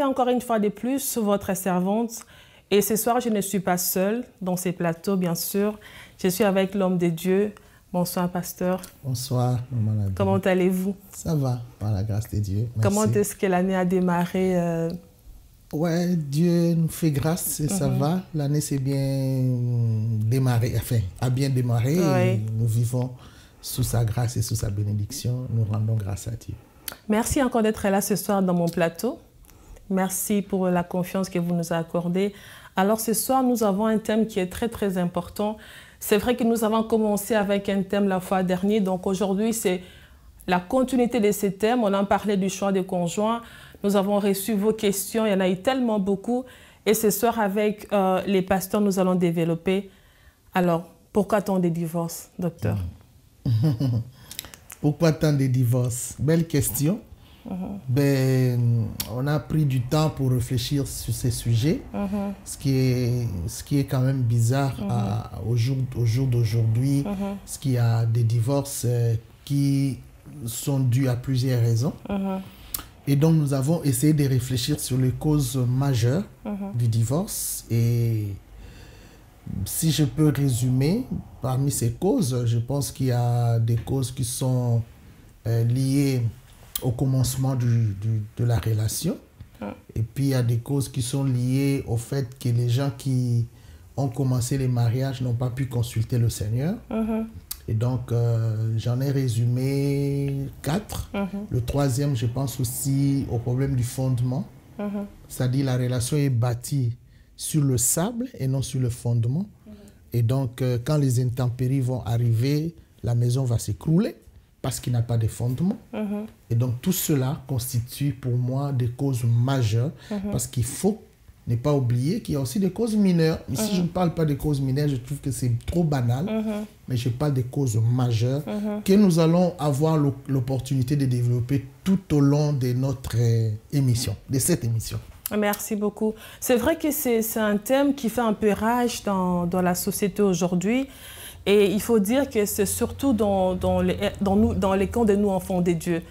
encore une fois de plus, votre servante. Et ce soir, je ne suis pas seule dans ces plateaux, bien sûr. Je suis avec l'homme de Dieu. Bonsoir, pasteur. Bonsoir, maman Nadia. Comment allez-vous? Ça va, par la grâce de Dieu. Merci. Comment est-ce que l'année a démarré? Ouais, Dieu nous fait grâce et ça va. L'année s'est bien démarrée, enfin, a bien démarré. Et nous vivons sous sa grâce et sous sa bénédiction. Nous rendons grâce à Dieu. Merci encore d'être là ce soir dans mon plateau. Merci pour la confiance que vous nous accordez. Alors ce soir, nous avons un thème qui est très, très important. C'est vrai que nous avons commencé avec un thème la fois dernière. Donc aujourd'hui, c'est la continuité de ce thème. On en parlait du choix des conjoints. Nous avons reçu vos questions. Il y en a eu tellement beaucoup. Et ce soir, avec les pasteurs, nous allons développer. Alors, pourquoi tant de divorces, docteur? Pourquoi tant de divorces? Belle question. Ben, on a pris du temps pour réfléchir sur ces sujets, ce qui est quand même bizarre au jour d'aujourd'hui, ce qu'il y a des divorces qui sont dus à plusieurs raisons. Et donc nous avons essayé de réfléchir sur les causes majeures du divorce. Et si je peux résumer, parmi ces causes, je pense qu'il y a des causes qui sont liées au commencement de la relation. Et puis il y a des causes qui sont liées au fait que les gens qui ont commencé les mariages n'ont pas pu consulter le Seigneur. Et donc j'en ai résumé 4. Le troisième, je pense aussi au problème du fondement. C'est-à-dire la relation est bâtie sur le sable et non sur le fondement. Et donc quand les intempéries vont arriver, la maison va s'écrouler parce qu'il n'a pas de fondement. Et donc tout cela constitue pour moi des causes majeures, parce qu'il faut ne pas oublier qu'il y a aussi des causes mineures. Ici, je ne parle pas des causes mineures, je trouve que c'est trop banal, mais je parle des causes majeures que nous allons avoir l'opportunité de développer tout au long de notre émission, de cette émission. Merci beaucoup. C'est vrai que c'est un thème qui fait un peu rage dans la société aujourd'hui. Et il faut dire que c'est surtout dans les camps de nous, enfants de Dieu.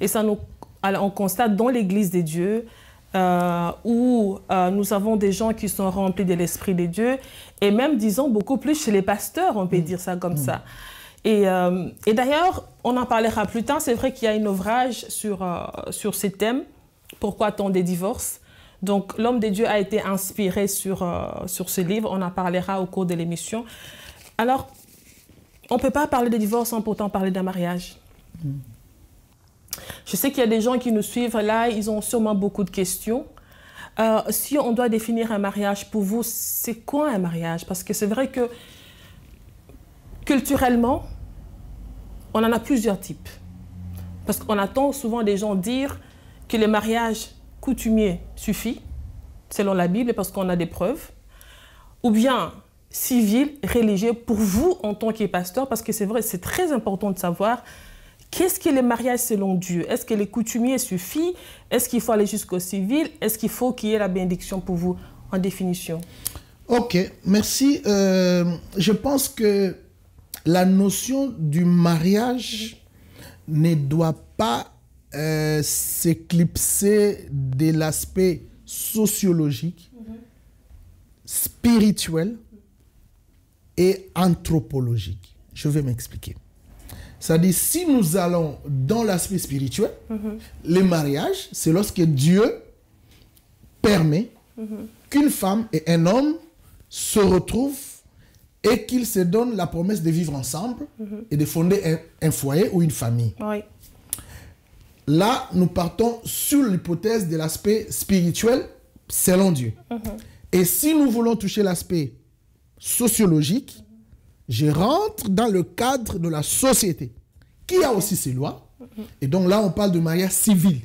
Et ça on constate dans l'Église de Dieu, où nous avons des gens qui sont remplis de l'Esprit de Dieu, et même, disons, beaucoup plus chez les pasteurs, on peut dire ça comme ça. Et d'ailleurs, on en parlera plus tard. C'est vrai qu'il y a un ouvrage sur ces thèmes, pourquoi tant de divorces. Donc, l'homme de Dieu a été inspiré sur ce livre. On en parlera au cours de l'émission. Alors, on ne peut pas parler de divorce sans pourtant parler d'un mariage. Je sais qu'il y a des gens qui nous suivent là, ils ont sûrement beaucoup de questions. Si on doit définir un mariage pour vous, c'est quoi un mariage? Parce que c'est vrai que culturellement, on en a plusieurs types. Parce qu'on entend souvent des gens dire que le mariage coutumier suffit, selon la Bible, parce qu'on a des preuves. Ou bien civil, religieux, pour vous en tant que pasteur, parce que c'est vrai, c'est très important de savoir qu'est-ce que le mariage selon Dieu. Est-ce que les coutumiers suffit? Est-ce qu'il faut aller jusqu'au civil? Est-ce qu'il faut qu'il y ait la bénédiction pour vous, en définition? Ok, merci. Je pense que la notion du mariage ne doit pas s'éclipser de l'aspect sociologique, spirituel et anthropologique. Je vais m'expliquer. C'est-à-dire, si nous allons dans l'aspect spirituel, le mariage, c'est lorsque Dieu permet qu'une femme et un homme se retrouvent et qu'ils se donnent la promesse de vivre ensemble et de fonder un foyer ou une famille. Oui. Là, nous partons sur l'hypothèse de l'aspect spirituel selon Dieu. Et si nous voulons toucher l'aspect sociologique, je rentre dans le cadre de la société, qui a aussi ses lois. Et donc là, on parle de mariage civil.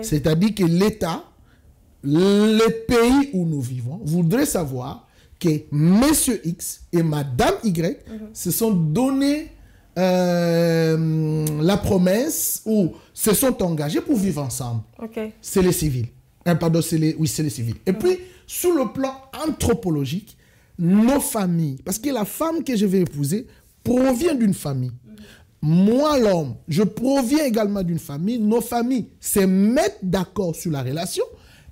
C'est-à-dire que l'État, le pays où nous vivons, voudrait savoir que Monsieur X et Madame Y se sont donné la promesse ou se sont engagés pour vivre ensemble. C'est les civils. Pardon, oui, c'est les civils. Et puis, sur le plan anthropologique, nos familles, parce que la femme que je vais épouser provient d'une famille. Moi, l'homme, je proviens également d'une famille. Nos familles se mettent d'accord sur la relation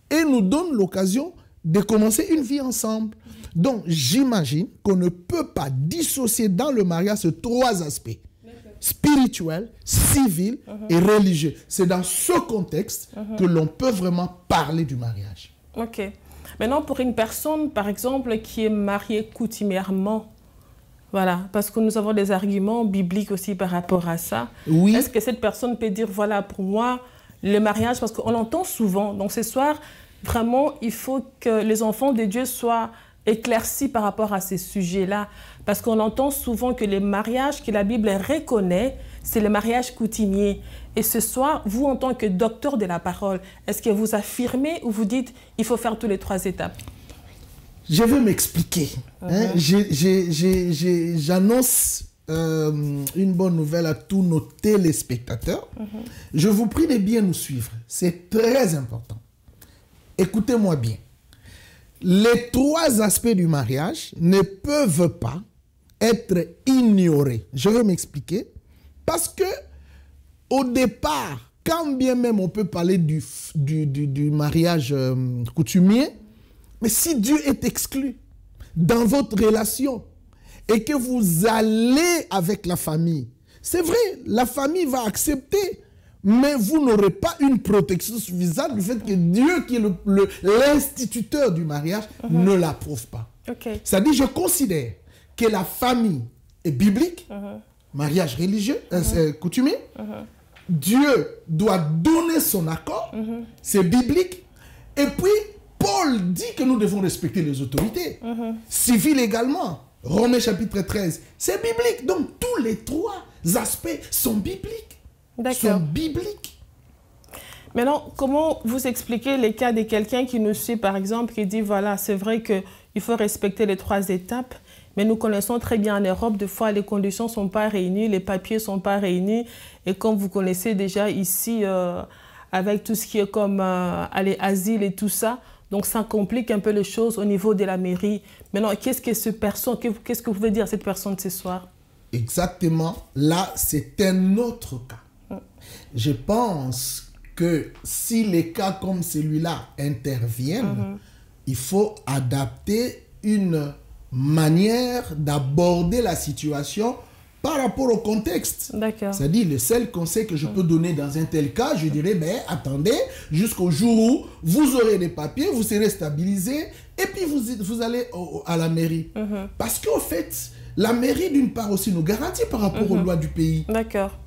et nous donne l'occasion de commencer une vie ensemble. Donc, j'imagine qu'on ne peut pas dissocier dans le mariage ces trois aspects. Spirituel, civil et religieux. C'est dans ce contexte que l'on peut vraiment parler du mariage. Ok. Maintenant, pour une personne, par exemple, qui est mariée coutumièrement, voilà, parce que nous avons des arguments bibliques aussi par rapport à ça. Oui. Est-ce que cette personne peut dire, voilà, pour moi, le mariage, parce qu'on l'entend souvent. Donc, ce soir, vraiment, il faut que les enfants de Dieu soient éclaircis par rapport à ces sujets-là. Parce qu'on entend souvent que les mariages que la Bible reconnaît, c'est le mariage coutumier. Et ce soir, vous, en tant que docteur de la parole, est-ce que vous affirmez ou vous dites il faut faire toutes les trois étapes? Je vais m'expliquer. J'annonce une bonne nouvelle à tous nos téléspectateurs. Je vous prie de bien nous suivre. C'est très important. Écoutez-moi bien. Les trois aspects du mariage ne peuvent pas être ignorés. Je vais m'expliquer. Parce que, au départ, quand bien même on peut parler du mariage coutumier, mais si Dieu est exclu dans votre relation et que vous allez avec la famille, c'est vrai, la famille va accepter, mais vous n'aurez pas une protection suffisante du fait que Dieu, qui est l'instituteur du mariage, ne l'approuve pas. Okay. C'est-à-dire, je considère que la famille est biblique, mariage religieux, coutumier. Dieu doit donner son accord, c'est biblique. Et puis, Paul dit que nous devons respecter les autorités, civiles également. Romains chapitre 13, c'est biblique. Donc, tous les trois aspects sont bibliques. Sont bibliques. Maintenant, comment vous expliquez les cas de quelqu'un qui nous suit, par exemple, qui dit, voilà, c'est vrai qu'il faut respecter les trois étapes, mais nous connaissons très bien en Europe, des fois, les conditions ne sont pas réunies, les papiers ne sont pas réunis. Et comme vous connaissez déjà ici, avec tout ce qui est comme asile et tout ça, donc ça complique un peu les choses au niveau de la mairie. Maintenant, qu'est-ce que vous pouvez dire à cette personne ce soir? Exactement. Là, c'est un autre cas. Je pense que si les cas comme celui-là interviennent, il faut adapter une manière d'aborder la situation par rapport au contexte. C'est-à-dire, le seul conseil que je peux donner dans un tel cas, je dirais, ben, attendez jusqu'au jour où vous aurez des papiers, vous serez stabilisé, et puis vous allez à la mairie. Parce qu'au fait, la mairie, d'une part aussi, nous garantit par rapport aux lois du pays.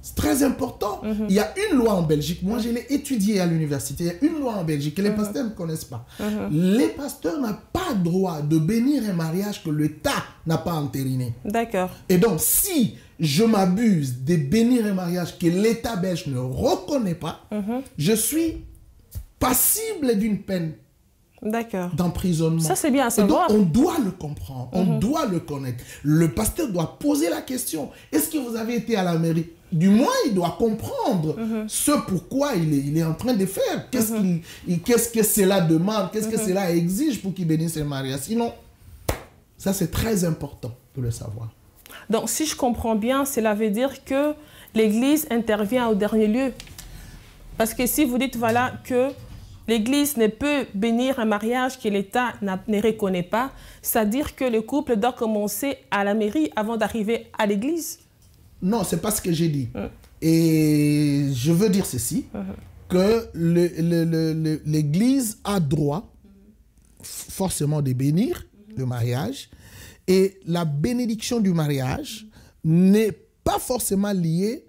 C'est très important. Il y a une loi en Belgique. Moi, je l'ai étudiée à l'université. Il y a une loi en Belgique que les pasteurs ne connaissent pas. Les pasteurs n'ont pas droit de bénir un mariage que l'État n'a pas entériné. Et donc, si je m'abuse de bénir un mariage que l'État belge ne reconnaît pas, je suis passible d'une peine d'emprisonnement. Ça, c'est bien à savoir. Donc, on doit le comprendre, on doit le connaître. Le pasteur doit poser la question. Est-ce que vous avez été à la mairie? Du moins, il doit comprendre ce pourquoi il est en train de faire. Qu'est-ce que cela demande? Qu'est-ce que cela exige pour qu'il bénisse un mariage? Sinon, ça, c'est très important de le savoir. Donc, si je comprends bien, cela veut dire que l'Église intervient au dernier lieu. Parce que si vous dites, voilà, que l'Église ne peut bénir un mariage que l'État ne reconnaît pas, c'est-à-dire que le couple doit commencer à la mairie avant d'arriver à l'Église? Non, c'est pas ce que j'ai dit. Et je veux dire ceci, que l'Église a droit forcément de bénir le mariage, et la bénédiction du mariage n'est pas forcément liée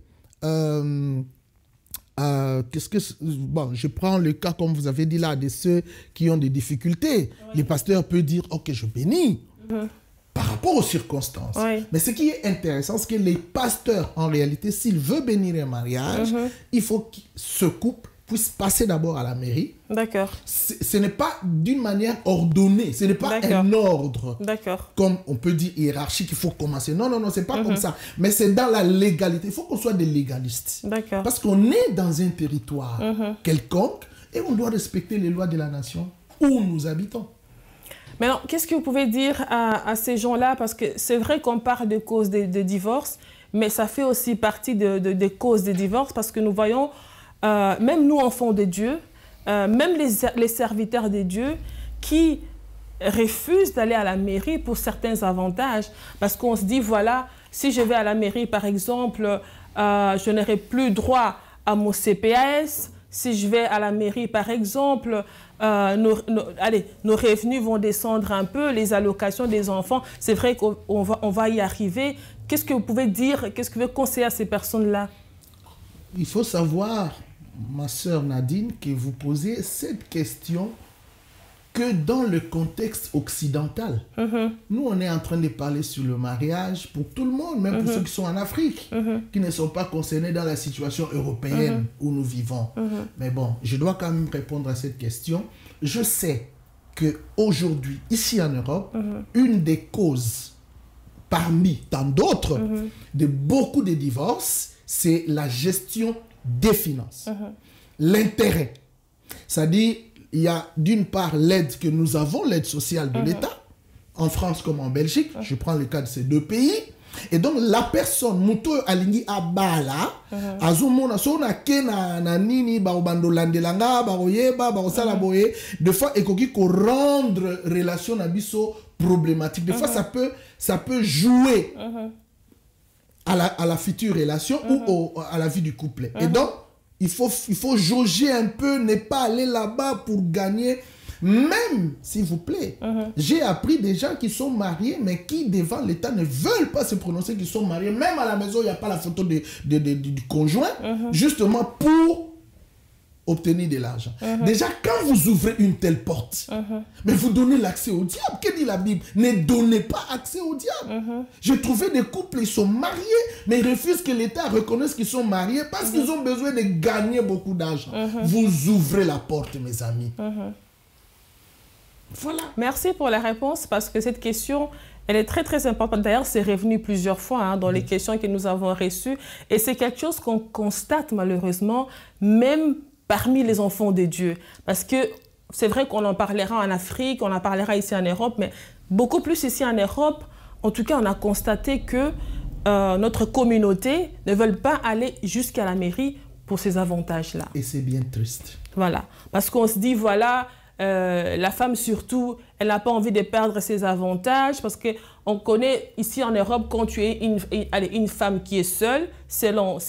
bon, je prends le cas, comme vous avez dit là, de ceux qui ont des difficultés. Les pasteurs peuvent dire, ok, je bénis par rapport aux circonstances. Mais ce qui est intéressant, c'est que les pasteurs, en réalité, s'ils veulent bénir un mariage, il faut que ce couple puisse passer d'abord à la mairie. Ce n'est pas d'une manière ordonnée, ce n'est pas un ordre, comme on peut dire hiérarchique, il faut commencer. Non, non, non, c'est pas comme ça. Mais c'est dans la légalité. Il faut qu'on soit des légalistes. Parce qu'on est dans un territoire quelconque et on doit respecter les lois de la nation où nous habitons. Maintenant, qu'est-ce que vous pouvez dire à ces gens-là? Parce que c'est vrai qu'on parle de causes de divorce, mais ça fait aussi partie des causes de divorce parce que nous voyons, même nous, enfants de Dieu, même les serviteurs de Dieu qui refusent d'aller à la mairie pour certains avantages. Parce qu'on se dit, voilà, si je vais à la mairie, par exemple, je n'aurai plus droit à mon CPS. Si je vais à la mairie, par exemple, nos revenus vont descendre un peu, les allocations des enfants, c'est vrai qu'on va y arriver. Qu'est-ce que vous pouvez dire, qu'est-ce que vous pouvez conseiller à ces personnes-là? Il faut savoir, ma sœur Nadine, que vous posez cette question que dans le contexte occidental. Nous, on est en train de parler sur le mariage pour tout le monde, même pour ceux qui sont en Afrique, qui ne sont pas concernés dans la situation européenne où nous vivons. Mais bon, je dois quand même répondre à cette question. Je sais qu'aujourd'hui, ici en Europe, une des causes, parmi tant d'autres, de beaucoup de divorces, c'est la gestion des finances. L'intérêt. C'est-à-dire, il y a d'une part l'aide que nous avons, l'aide sociale de l'État, en France comme en Belgique. Je prends le cas de ces deux pays. Et donc, la personne, Mouto Alingi Abala, Azumona, Sona Kena, Nanini, Barobando Landelanga, Baroyeba, Barosalaboye, de fois, et qui rendre relation Nabiso problématique. Des fois, ça peut jouer à la future relation ou à la vie du couple. Et donc, il faut jauger un peu, ne pas aller là-bas pour gagner. Même, s'il vous plaît, j'ai appris des gens qui sont mariés, mais qui, devant l'État, ne veulent pas se prononcer qu'ils sont mariés. Même à la maison, il n'y a pas la photo du conjoint, justement pour obtenir de l'argent. Déjà, quand vous ouvrez une telle porte, mais vous donnez l'accès au diable. Que dit la Bible? Ne donnez pas accès au diable. J'ai trouvé des couples, ils sont mariés, mais ils refusent que l'État reconnaisse qu'ils sont mariés parce qu'ils ont besoin de gagner beaucoup d'argent. Vous ouvrez la porte, mes amis. Voilà. Merci pour la réponse, parce que cette question, elle est très, très importante. D'ailleurs, c'est revenu plusieurs fois dans les questions que nous avons reçues. Et c'est quelque chose qu'on constate malheureusement, même parmi les enfants de Dieu. Parce que c'est vrai qu'on en parlera en Afrique, on en parlera ici en Europe, mais beaucoup plus ici en Europe, en tout cas, on a constaté que notre communauté ne veut pas aller jusqu'à la mairie pour ces avantages-là. Et c'est bien triste. Voilà. Parce qu'on se dit, voilà, la femme surtout, elle n'a pas envie de perdre ses avantages, parce qu'on connaît ici en Europe, quand tu es une femme qui est seule, selon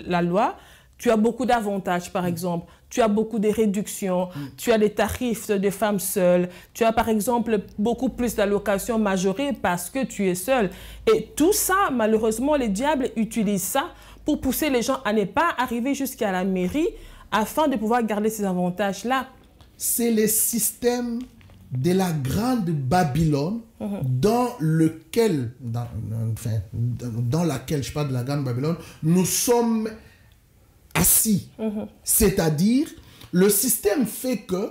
la loi, tu as beaucoup d'avantages, par exemple. Tu as beaucoup de réductions, tu as des tarifs de femmes seules, tu as par exemple beaucoup plus d'allocations majorées parce que tu es seule. Et tout ça, malheureusement, les diables utilisent ça pour pousser les gens à ne pas arriver jusqu'à la mairie afin de pouvoir garder ces avantages-là. C'est le système de la grande Babylone dans laquelle je parle de la grande Babylone, nous sommes assis. C'est-à-dire, le système fait que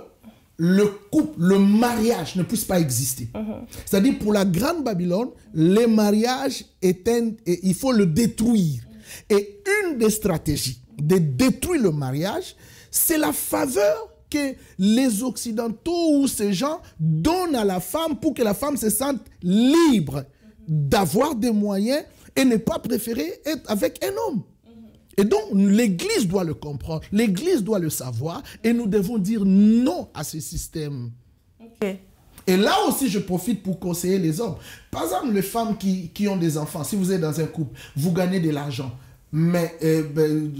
le couple, le mariage ne puisse pas exister. C'est-à-dire, pour la grande Babylone, le mariage il faut le détruire. Et une des stratégies de détruire le mariage, c'est la faveur que les Occidentaux ou ces gens donnent à la femme pour que la femme se sente libre d'avoir des moyens et ne pas préférer être avec un homme. Et donc, l'Église doit le comprendre, l'Église doit le savoir, et nous devons dire non à ce système. Et là aussi, je profite pour conseiller les hommes. Par exemple, les femmes qui ont des enfants, si vous êtes dans un couple, vous gagnez de l'argent, mais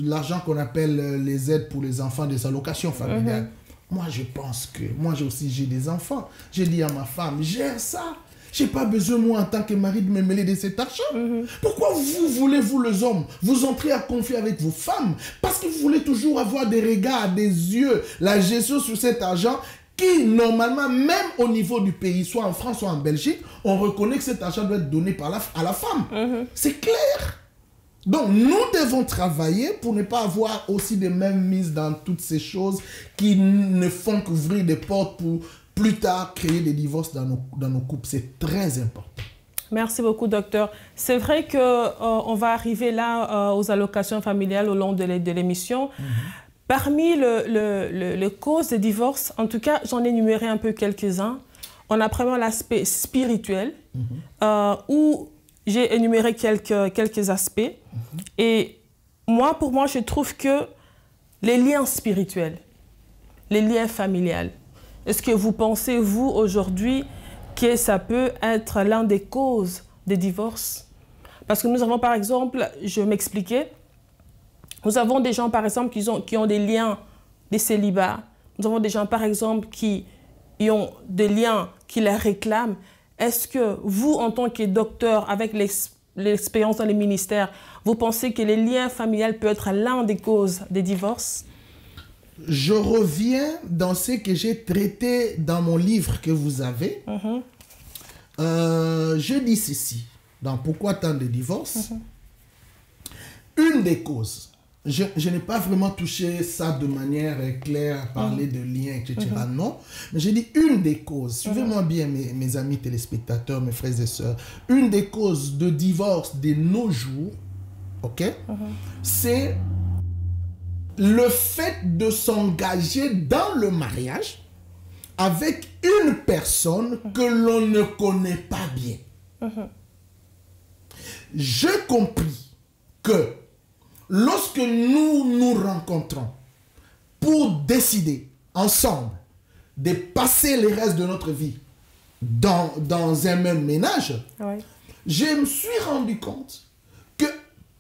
l'argent qu'on appelle les aides pour les enfants, des allocations familiales, moi je pense que, moi aussi j'ai des enfants, j'ai dit à ma femme, gère ça. Je n'ai pas besoin, moi, en tant que mari, de me mêler de cet argent. Pourquoi vous voulez, vous les hommes, vous entrez à confier avec vos femmes? Parce que vous voulez toujours avoir des regards, des yeux, la gestion sur cet argent qui, normalement, même au niveau du pays, soit en France, soit en Belgique, on reconnaît que cet argent doit être donné à la femme. C'est clair. Donc, nous devons travailler pour ne pas avoir aussi des mêmes mises dans toutes ces choses qui ne font qu'ouvrir des portes pour plus tard créer des divorces dans nos couples. C'est très important. Merci beaucoup, docteur. C'est vrai qu'on va arriver là aux allocations familiales au long de l'émission. Parmi les causes de divorce, en tout cas, j'en ai énuméré un peu quelques-uns. On a premièrement l'aspect spirituel, où j'ai énuméré quelques aspects. Et pour moi, je trouve que les liens spirituels, les liens familiaux. Est-ce que vous pensez, vous, aujourd'hui, que ça peut être l'un des causes des divorces? Parce que nous avons, par exemple, je m'expliquais, nous avons des gens, par exemple, qui ont des liens, des célibats. Nous avons des gens, par exemple, qui ont des liens qui les réclament. Est-ce que vous, en tant que docteur, avec l'expérience dans les ministères, vous pensez que les liens familiaux peuvent être l'un des causes des divorces? Je reviens dans ce que j'ai traité dans mon livre que vous avez. Je dis ceci, dans Pourquoi tant de divorces? Une des causes, je n'ai pas vraiment touché ça de manière claire, parler de liens, etc. Non, mais j'ai dit une des causes, suivez-moi bien mes amis téléspectateurs, mes frères et sœurs, une des causes de divorce de nos jours, ok, c'est le fait de s'engager dans le mariage avec une personne que l'on ne connaît pas bien. J'ai compris que lorsque nous nous rencontrons pour décider ensemble de passer les restes de notre vie dans un même ménage, je me suis rendu compte que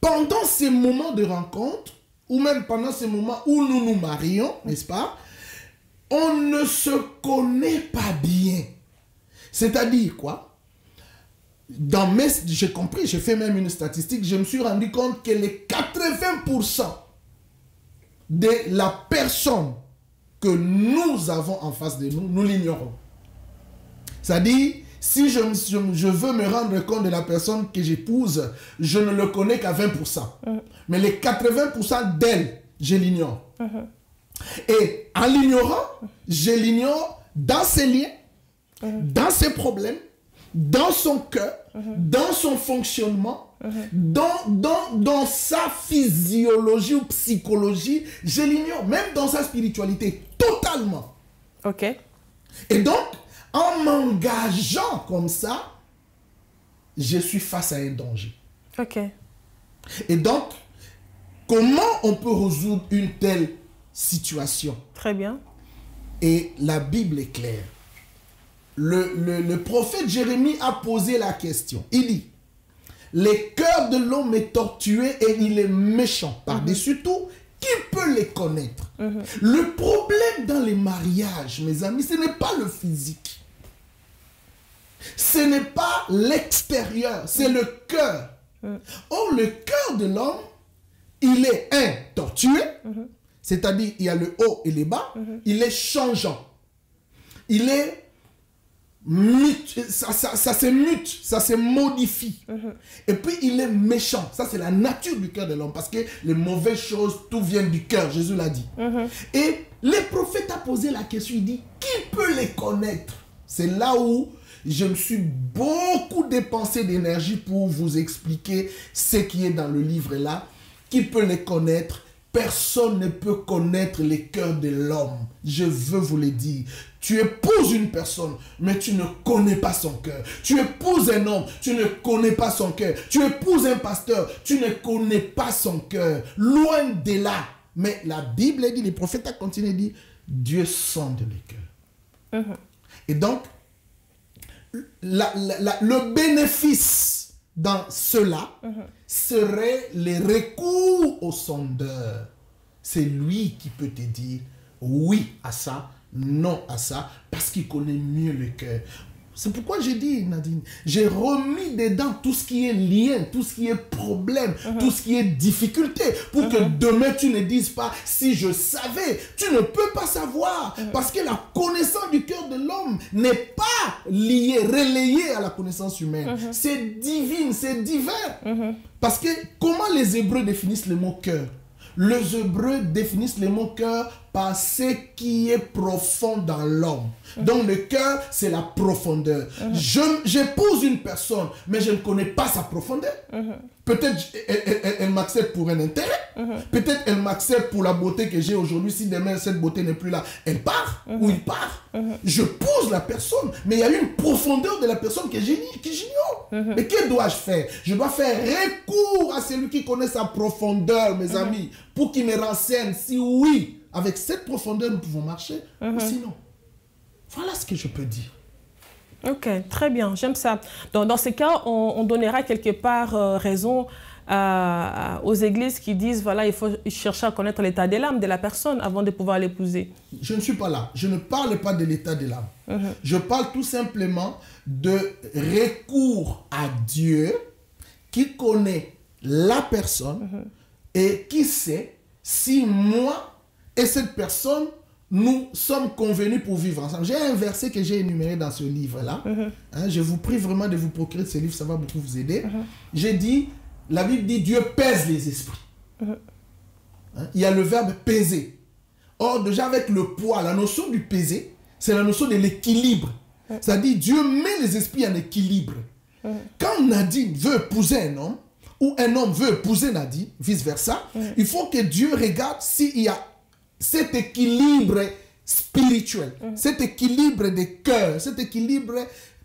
pendant ces moments de rencontre, ou même pendant ces moments où nous nous marions, n'est-ce pas, on ne se connaît pas bien. C'est-à-dire quoi? J'ai compris, j'ai fait même une statistique, je me suis rendu compte que les 80% de la personne que nous avons en face de nous, nous l'ignorons. C'est-à-dire, si je veux me rendre compte de la personne que j'épouse, je ne le connais qu'à 20%. Mais les 80% d'elle, je l'ignore. Et en l'ignorant, je l'ignore dans ses liens, dans ses problèmes, dans son cœur, dans son fonctionnement, dans sa physiologie ou psychologie, je l'ignore, même dans sa spiritualité, totalement. Ok. Et donc, en m'engageant comme ça, je suis face à un danger. Ok. Et donc, comment on peut résoudre une telle situation? Très bien. Et la Bible est claire. Le prophète Jérémie a posé la question. Il dit, le cœur de l'homme est tortué et il est méchant. Par-dessus tout, qui peut les connaître? Le problème dans les mariages, mes amis, ce n'est pas le physique. Ce n'est pas l'extérieur, c'est le cœur. Or, le cœur de l'homme, il est tortué, c'est-à-dire il y a le haut et le bas, il est changeant. Il est ça se mute, ça se modifie. Et puis il est méchant. Ça, c'est la nature du cœur de l'homme. Parce que les mauvaises choses, tout vient du cœur. Jésus l'a dit. Et le prophète a posé la question. Il dit, qui peut les connaître? C'est là où je me suis beaucoup dépensé d'énergie pour vous expliquer ce qui est dans le livre là. Qui peut les connaître? Personne ne peut connaître les cœurs de l'homme. Je veux vous le dire. Tu épouses une personne, mais tu ne connais pas son cœur. Tu épouses un homme, tu ne connais pas son cœur. Tu épouses un pasteur, tu ne connais pas son cœur. Loin de là. Mais la Bible dit, les prophètes ont continué de dire, Dieu sonde les cœurs. Et donc, le bénéfice dans cela serait les recours au sondeur. C'est lui qui peut te dire oui à ça, non à ça, parce qu'il connaît mieux le cœur. C'est pourquoi j'ai dit, Nadine, j'ai remis dedans tout ce qui est lien, tout ce qui est problème, tout ce qui est difficulté, pour que demain tu ne dises pas, si je savais, tu ne peux pas savoir, parce que la connaissance du cœur de l'homme n'est pas liée, relayée à la connaissance humaine. C'est divine, c'est divin. Parce que comment les Hébreux définissent le mot cœur? Les Hébreux définissent le mot cœur par ce qui est profond dans l'homme. Donc le cœur, c'est la profondeur. J'épouse une personne, mais je ne connais pas sa profondeur. Peut-être elle m'accepte pour un intérêt. Peut-être elle m'accepte pour la beauté que j'ai aujourd'hui. Si demain cette beauté n'est plus là, elle part ou il part. Je pose la personne, mais il y a une profondeur de la personne que j'ignore. Mais que dois-je faire? Je dois faire recours à celui qui connaît sa profondeur, mes amis, pour qu'il me renseigne si oui, avec cette profondeur, nous pouvons marcher, ou sinon. Voilà ce que je peux dire. Ok, très bien, j'aime ça. Dans ces cas, on donnera quelque part raison aux églises qui disent, voilà, il faut chercher à connaître l'état de l'âme de la personne avant de pouvoir l'épouser. Je ne suis pas là. Je ne parle pas de l'état de l'âme. Je parle tout simplement de recours à Dieu qui connaît la personne et qui sait si moi et cette personne, nous sommes convenus pour vivre ensemble. J'ai un verset que j'ai énuméré dans ce livre-là. Je vous prie vraiment de vous procurer ce livre, ça va beaucoup vous aider. J'ai dit, la Bible dit, Dieu pèse les esprits. Il y a le verbe peser. Or, déjà avec le poids, la notion du peser, c'est la notion de l'équilibre. C'est-à-dire, Dieu met les esprits en équilibre. Quand Nadine veut épouser un homme, ou un homme veut épouser Nadine, vice-versa, il faut que Dieu regarde s'il y a cet équilibre spirituel, cet équilibre des cœurs, cet équilibre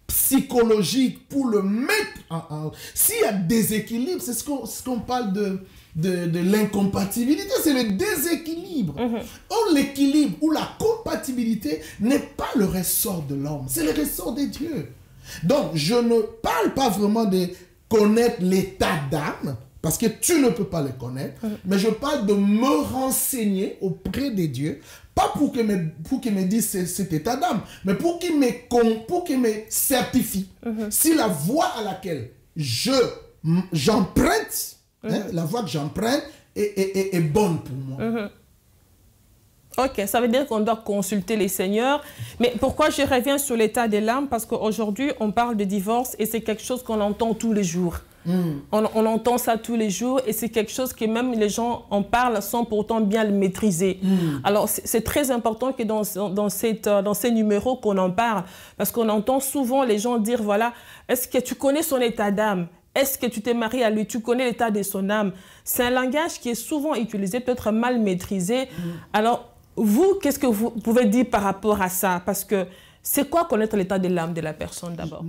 psychologique pour le mettre en... S'il y a déséquilibre, c'est ce qu'on parle de l'incompatibilité, c'est le déséquilibre. Or, l'équilibre ou la compatibilité n'est pas le ressort de l'homme, c'est le ressort de Dieu. Donc, je ne parle pas vraiment de connaître l'état d'âme, parce que tu ne peux pas le connaître, mais je parle de me renseigner auprès de Dieu, pas pour qu'il me dise cet état d'âme, mais pour qu'il me certifie si la voie à laquelle j'emprunte, la voie que j'emprunte est bonne pour moi. Ok, ça veut dire qu'on doit consulter les seigneurs. Mais pourquoi je reviens sur l'état de l'âme? Parce qu'aujourd'hui, on parle de divorce et c'est quelque chose qu'on entend tous les jours. On entend ça tous les jours et c'est quelque chose que même les gens en parlent sans pourtant bien le maîtriser. Alors, c'est très important que dans ces numéros qu'on en parle, parce qu'on entend souvent les gens dire, voilà, est-ce que tu connais son état d'âme? Est-ce que tu t'es marié à lui? Tu connais l'état de son âme? C'est un langage qui est souvent utilisé, peut-être mal maîtrisé. Alors, vous, qu'est-ce que vous pouvez dire par rapport à ça? Parce que c'est quoi connaître l'état de l'âme de la personne d'abord?